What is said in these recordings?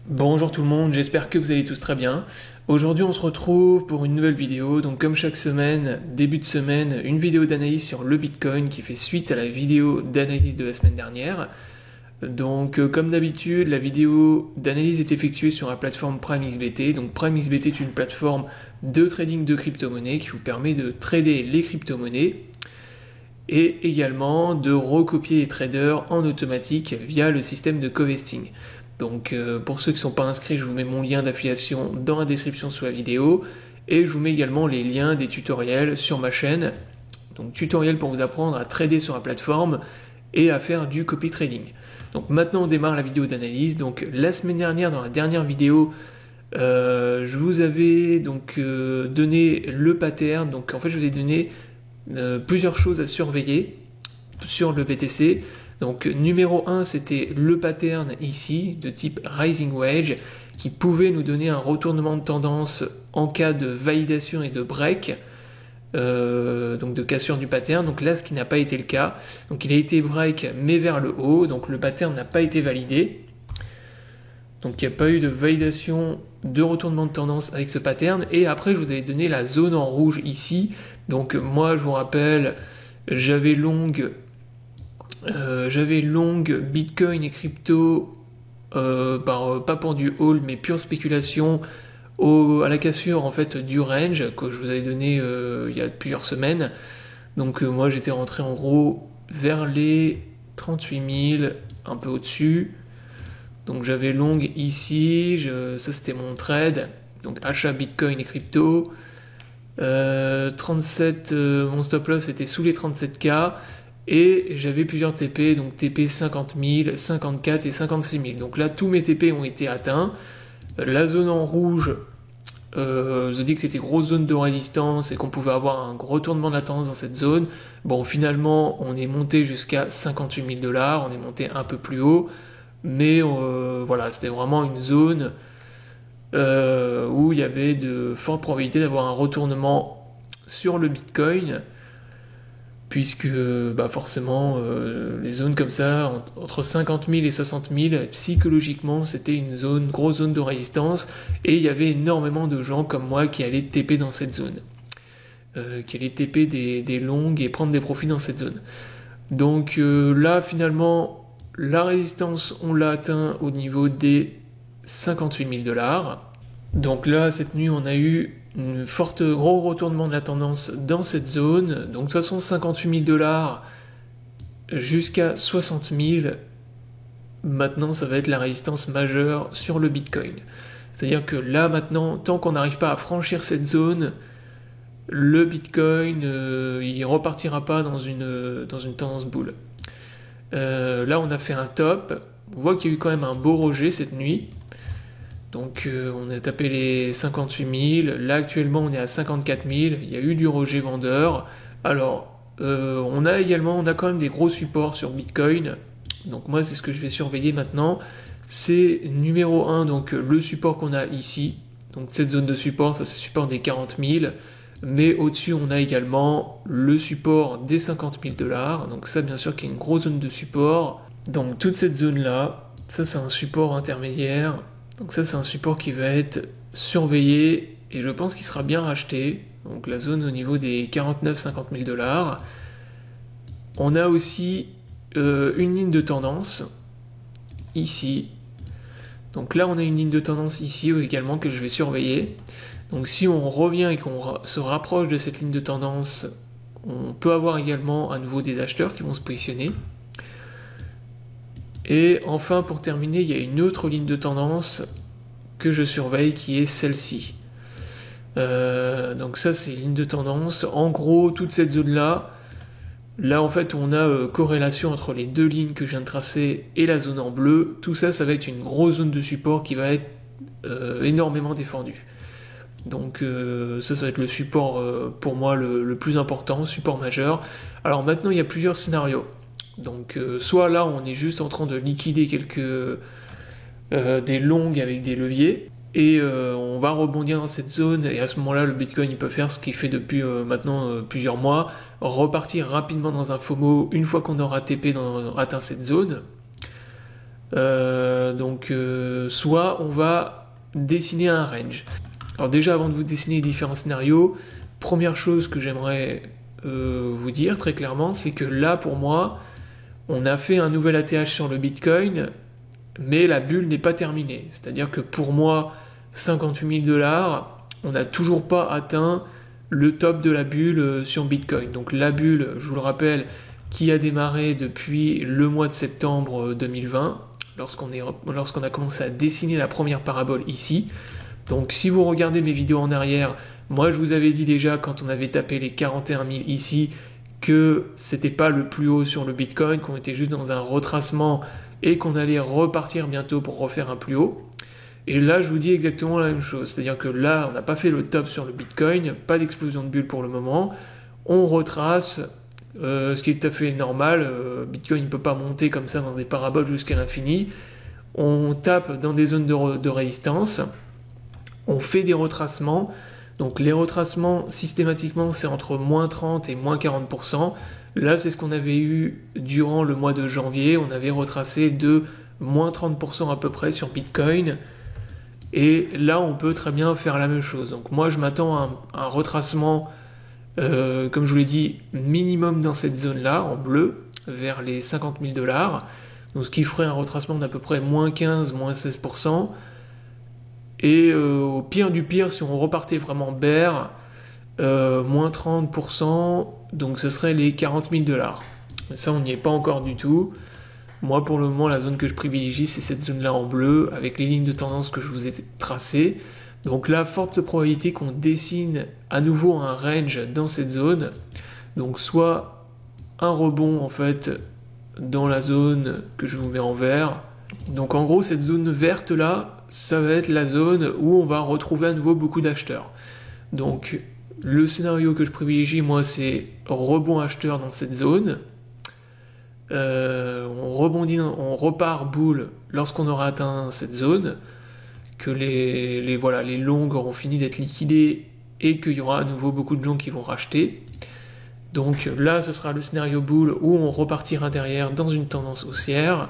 Bonjour tout le monde, j'espère que vous allez tous très bien. Aujourd'hui on se retrouve pour une nouvelle vidéo, donc comme chaque semaine, début de semaine, une vidéo d'analyse sur le Bitcoin qui fait suite à la vidéo d'analyse de la semaine dernière. Donc comme d'habitude, la vidéo d'analyse est effectuée sur la plateforme PrimeXBT. Donc PrimeXBT est une plateforme de trading de crypto-monnaies qui vous permet de trader les crypto-monnaies et également de recopier les traders en automatique via le système de covesting. Donc pour ceux qui ne sont pas inscrits, je vous mets mon lien d'affiliation dans la description sous la vidéo et je vous mets également les liens des tutoriels sur ma chaîne. Donc tutoriel pour vous apprendre à trader sur la plateforme et à faire du copy trading. Donc maintenant on démarre la vidéo d'analyse. Donc la semaine dernière, dans la dernière vidéo, je vous avais donc donné le pattern. Donc en fait je vous ai donné plusieurs choses à surveiller sur le BTC. Donc numéro 1, c'était le pattern ici de type Rising Wedge qui pouvait nous donner un retournement de tendance en cas de validation et de break, donc de cassure du pattern. Donc là, ce qui n'a pas été le cas. Donc il a été break mais vers le haut, donc le pattern n'a pas été validé. Donc il n'y a pas eu de validation de retournement de tendance avec ce pattern. Et après, je vous avais donné la zone en rouge ici. Donc moi, je vous rappelle, j'avais long Bitcoin et crypto, pas pour du hold, mais pure spéculation à la cassure en fait du range que je vous avais donné il y a plusieurs semaines. Donc moi j'étais rentré en gros vers les 38 000, un peu au-dessus. Donc j'avais long ici, ça c'était mon trade, donc achat Bitcoin et crypto. 37, mon stop loss était sous les 37K. Et j'avais plusieurs TP, donc TP 50 000, 54 et 56 000. Donc là, tous mes TP ont été atteints. La zone en rouge, je dis que c'était grosse zone de résistance et qu'on pouvait avoir un retournement de la tendance dans cette zone. Bon, finalement, on est monté jusqu'à 58 000 $, on est monté un peu plus haut. Mais voilà, c'était vraiment une zone où il y avait de fortes probabilités d'avoir un retournement sur le Bitcoin. Puisque forcément, les zones comme ça, entre 50 000 et 60 000, psychologiquement, c'était une grosse zone de résistance, et il y avait énormément de gens comme moi qui allaient TP dans cette zone, qui allaient TP des longues et prendre des profits dans cette zone. Donc là, finalement, la résistance, on l'a atteint au niveau des 58 000 $. Donc là, cette nuit, on a eu un gros retournement de la tendance dans cette zone. Donc de toute façon, 58 000 $ jusqu'à 60 000. Maintenant, ça va être la résistance majeure sur le Bitcoin. C'est-à-dire que là, maintenant, tant qu'on n'arrive pas à franchir cette zone, le Bitcoin, il repartira pas dans une tendance bull. Là, on a fait un top. On voit qu'il y a eu quand même un beau rejet cette nuit. Donc on a tapé les 58 000, là actuellement on est à 54 000, il y a eu du rejet vendeur. Alors on a quand même des gros supports sur Bitcoin, donc moi c'est ce que je vais surveiller maintenant. C'est numéro 1, donc le support qu'on a ici, donc cette zone de support, ça c'est le support des 40 000, mais au-dessus on a également le support des 50 000 $, donc ça bien sûr qu'il y a une grosse zone de support. Donc toute cette zone là, ça c'est un support intermédiaire. Donc ça c'est un support qui va être surveillé et je pense qu'il sera bien racheté. Donc la zone au niveau des 49-50 000 $. On a aussi une ligne de tendance ici. Donc là on a une ligne de tendance ici également que je vais surveiller. Donc si on revient et qu'on se rapproche de cette ligne de tendance, on peut avoir également à nouveau des acheteurs qui vont se positionner. Et enfin, pour terminer, il y a une autre ligne de tendance que je surveille qui est celle-ci. Donc ça, c'est une ligne de tendance. En gros, toute cette zone-là, là en fait, on a corrélation entre les deux lignes que je viens de tracer et la zone en bleu. Tout ça, ça va être une grosse zone de support qui va être énormément défendue. Donc ça va être le support pour moi le plus important, support majeur. Alors maintenant, il y a plusieurs scénarios. Donc soit là on est juste en train de liquider des longues avec des leviers et on va rebondir dans cette zone et à ce moment là le Bitcoin il peut faire ce qu'il fait depuis maintenant plusieurs mois, repartir rapidement dans un FOMO une fois qu'on aura atteint cette zone. Soit on va dessiner un range. Alors déjà, avant de vous dessiner les différents scénarios, première chose que j'aimerais vous dire très clairement, c'est que là, pour moi, on a fait un nouvel ATH sur le Bitcoin, mais la bulle n'est pas terminée. C'est-à-dire que pour moi, 58 000 $, on n'a toujours pas atteint le top de la bulle sur Bitcoin. Donc la bulle, je vous le rappelle, qui a démarré depuis le mois de septembre 2020, lorsqu'on a commencé à dessiner la première parabole ici. Donc si vous regardez mes vidéos en arrière, moi je vous avais dit déjà quand on avait tapé les 41 000 ici que c'était pas le plus haut sur le Bitcoin, qu'on était juste dans un retracement et qu'on allait repartir bientôt pour refaire un plus haut. Et là je vous dis exactement la même chose, c'est-à-dire que là on n'a pas fait le top sur le Bitcoin, pas d'explosion de bulle pour le moment, on retrace, ce qui est tout à fait normal, Bitcoin ne peut pas monter comme ça dans des paraboles jusqu'à l'infini, on tape dans des zones de résistance, on fait des retracements, donc les retracements systématiquement c'est entre moins 30 et moins 40%, là c'est ce qu'on avait eu durant le mois de janvier, on avait retracé de moins 30% à peu près sur Bitcoin, et là on peut très bien faire la même chose. Donc moi je m'attends à un retracement, comme je vous l'ai dit, minimum dans cette zone-là, en bleu, vers les 50 000 $, donc ce qui ferait un retracement d'à peu près moins 15, moins 16%, et au pire du pire, si on repartait vraiment bear, moins 30%, donc ce serait les 40 000 $. Mais ça, on n'y est pas encore du tout. Moi, pour le moment, la zone que je privilégie, c'est cette zone-là en bleu, avec les lignes de tendance que je vous ai tracées. Donc là, forte probabilité qu'on dessine à nouveau un range dans cette zone. Donc soit un rebond, en fait, dans la zone que je vous mets en vert. Donc en gros, cette zone verte-là, ça va être la zone où on va retrouver à nouveau beaucoup d'acheteurs. Donc le scénario que je privilégie, moi, c'est rebond acheteur dans cette zone. On rebondit, on repart boule lorsqu'on aura atteint cette zone, que les longues auront fini d'être liquidées et qu'il y aura à nouveau beaucoup de gens qui vont racheter. Donc là, ce sera le scénario boule où on repartira derrière dans une tendance haussière.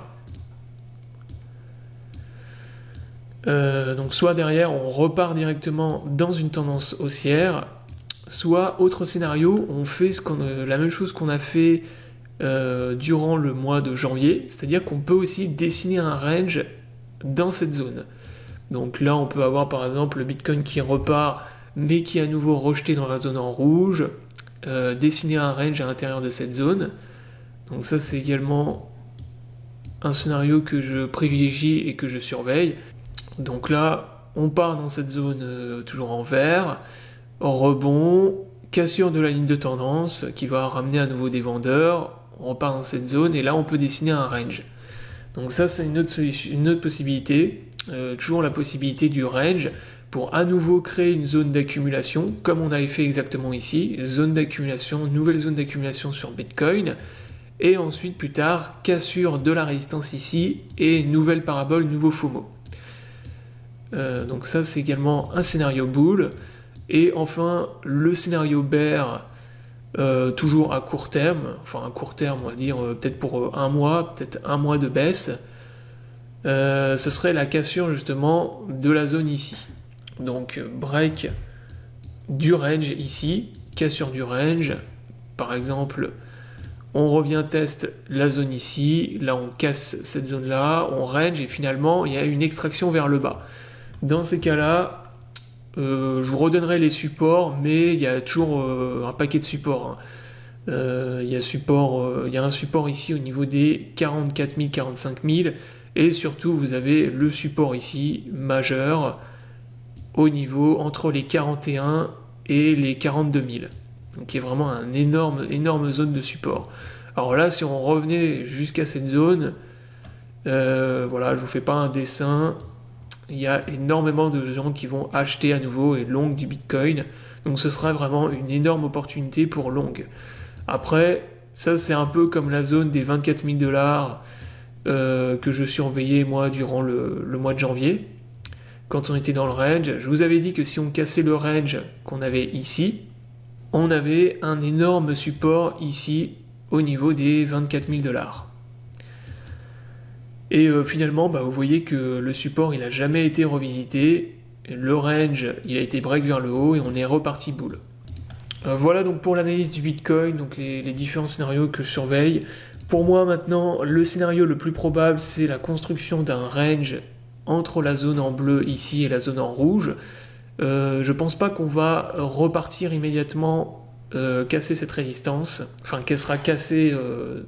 Donc soit derrière, on repart directement dans une tendance haussière, soit autre scénario, on fait la même chose qu'on a fait durant le mois de janvier, c'est-à-dire qu'on peut aussi dessiner un range dans cette zone. Donc là, on peut avoir par exemple le Bitcoin qui repart, mais qui est à nouveau rejeté dans la zone en rouge, dessiner un range à l'intérieur de cette zone. Donc ça, c'est également un scénario que je privilégie et que je surveille. Donc là, on part dans cette zone toujours en vert, rebond, cassure de la ligne de tendance qui va ramener à nouveau des vendeurs, on repart dans cette zone et là on peut dessiner un range. Donc ça c'est une autre possibilité, toujours la possibilité du range pour à nouveau créer une zone d'accumulation, comme on avait fait exactement ici, zone d'accumulation, nouvelle zone d'accumulation sur Bitcoin, et ensuite plus tard, cassure de la résistance ici, et nouvelle parabole, nouveau FOMO. Donc ça c'est également un scénario bull, et enfin le scénario bear, toujours à court terme, enfin à court terme on va dire peut-être pour un mois de baisse, ce serait la cassure justement de la zone ici. Donc break du range ici, cassure du range, par exemple on revient test la zone ici, là on casse cette zone là, on range et finalement il y a une extraction vers le bas. Dans ces cas-là, je vous redonnerai les supports, mais il y a toujours un paquet de supports. Il y a un support ici au niveau des 44 000, 45 000, et surtout vous avez le support ici majeur au niveau entre les 41 et les 42 000. Donc il y a vraiment une énorme zone de support. Alors là, si on revenait jusqu'à cette zone, voilà, je vous fais pas un dessin. Il y a énormément de gens qui vont acheter à nouveau et long du Bitcoin. Donc ce sera vraiment une énorme opportunité pour long. Après, ça c'est un peu comme la zone des 24 000 $ que je surveillais moi durant le mois de janvier. Quand on était dans le range, je vous avais dit que si on cassait le range qu'on avait ici, on avait un énorme support ici au niveau des 24 000 $. Et finalement, vous voyez que le support il a jamais été revisité, le range il a été break vers le haut et on est reparti bull. Voilà donc pour l'analyse du Bitcoin, donc les différents scénarios que je surveille. Pour moi maintenant, le scénario le plus probable c'est la construction d'un range entre la zone en bleu ici et la zone en rouge. Je pense pas qu'on va repartir immédiatement casser cette résistance, enfin qu'elle sera cassée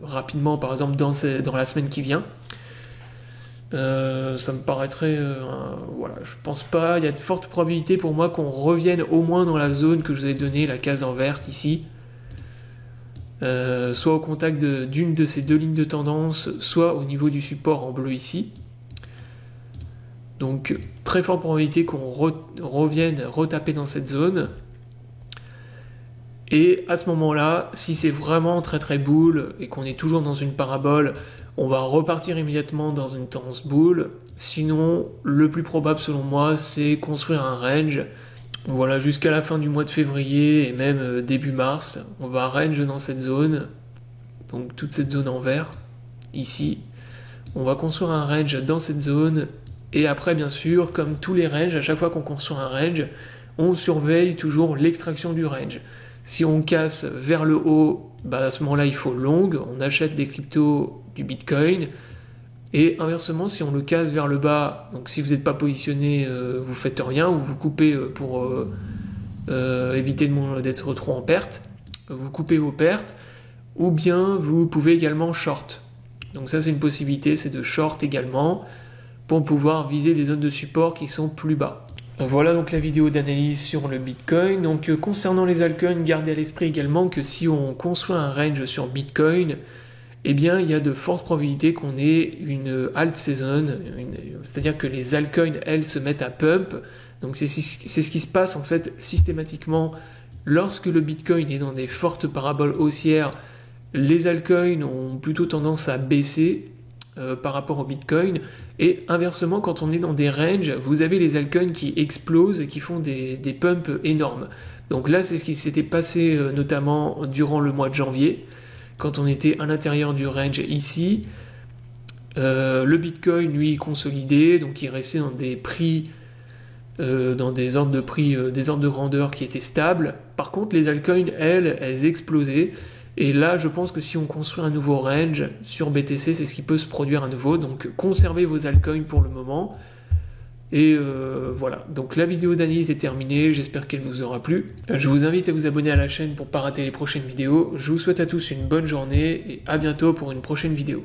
rapidement par exemple dans la semaine qui vient. Ça me paraîtrait... voilà, je pense pas, il y a de fortes probabilités pour moi qu'on revienne au moins dans la zone que je vous ai donnée, la case en verte ici. Soit au contact d'une de ces deux lignes de tendance, soit au niveau du support en bleu ici. Donc très forte probabilité qu'on revienne retaper dans cette zone. Et à ce moment-là, si c'est vraiment très très bull et qu'on est toujours dans une parabole, on va repartir immédiatement dans une tendance bull. Sinon, le plus probable selon moi, c'est construire un range. Voilà, jusqu'à la fin du mois de février et même début mars, on va range dans cette zone. Donc toute cette zone en vert, ici. On va construire un range dans cette zone. Et après, bien sûr, comme tous les ranges, à chaque fois qu'on construit un range, on surveille toujours l'extraction du range. Si on casse vers le haut, à ce moment-là, il faut long, on achète des cryptos du Bitcoin. Et inversement, si on le casse vers le bas, donc si vous n'êtes pas positionné, vous faites rien, ou vous coupez pour éviter d'être trop en perte, vous coupez vos pertes, ou bien vous pouvez également short. Donc ça, c'est une possibilité, c'est de short également, pour pouvoir viser des zones de support qui sont plus bas. Voilà donc la vidéo d'analyse sur le Bitcoin. Donc concernant les altcoins, gardez à l'esprit également que si on construit un range sur Bitcoin, eh bien il y a de fortes probabilités qu'on ait une alt season, c'est-à-dire que les altcoins, elles, se mettent à pump. Donc c'est ce qui se passe en fait systématiquement lorsque le Bitcoin est dans des fortes paraboles haussières. Les altcoins ont plutôt tendance à baisser par rapport au Bitcoin, et inversement quand on est dans des ranges, vous avez les altcoins qui explosent et qui font des pumps énormes. Donc là c'est ce qui s'était passé notamment durant le mois de janvier, quand on était à l'intérieur du range ici. Le Bitcoin lui consolidé, donc il restait dans des prix, dans des ordres de prix, des ordres de grandeur qui étaient stables. Par contre les altcoins elles explosaient. Et là, je pense que si on construit un nouveau range sur BTC, c'est ce qui peut se produire à nouveau. Donc, conservez vos altcoins pour le moment. Et voilà. Donc, la vidéo d'analyse est terminée. J'espère qu'elle vous aura plu. Je vous invite à vous abonner à la chaîne pour ne pas rater les prochaines vidéos. Je vous souhaite à tous une bonne journée et à bientôt pour une prochaine vidéo.